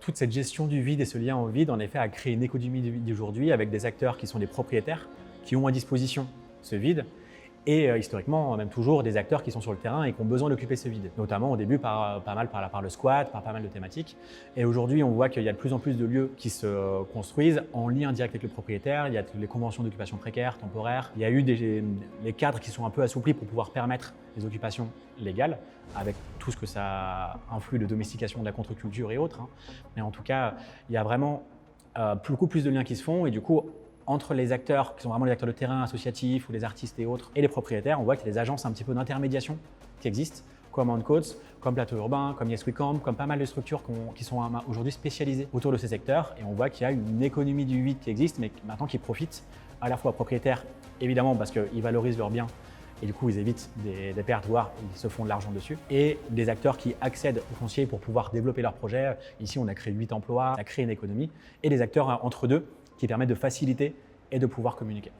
toute cette gestion du vide et ce lien au vide, en effet, a créé une économie du vide d'aujourd'hui avec des acteurs qui sont des propriétaires, qui ont à disposition ce vide, et historiquement, même toujours, des acteurs qui sont sur le terrain et qui ont besoin d'occuper ce vide. Notamment au début par le squat, par pas mal de thématiques. Et aujourd'hui, on voit qu'il y a de plus en plus de lieux qui se construisent en lien direct avec le propriétaire. Il y a les conventions d'occupation précaire, temporaire. Il y a eu les cadres qui sont un peu assouplis pour pouvoir permettre les occupations légales, avec tout ce que ça influe de domestication de la contre-culture et autres. Mais en tout cas, il y a vraiment beaucoup plus de liens qui se font et du coup, entre les acteurs qui sont vraiment les acteurs de terrain associatifs ou les artistes et autres et les propriétaires, on voit qu'il y a des agences un petit peu d'intermédiation qui existent, comme OnCodes, comme Plateau Urbain, comme Yes We Camp, comme pas mal de structures qui sont aujourd'hui spécialisées autour de ces secteurs. Et on voit qu'il y a une économie du vide qui existe, mais maintenant qui profite à la fois aux propriétaires, évidemment parce qu'ils valorisent leurs biens et du coup ils évitent des pertes, voire ils se font de l'argent dessus, et des acteurs qui accèdent au foncier pour pouvoir développer leurs projets. Ici, on a créé 8 emplois, ça crée une économie, et des acteurs entre deux qui permettent de faciliter et de pouvoir communiquer.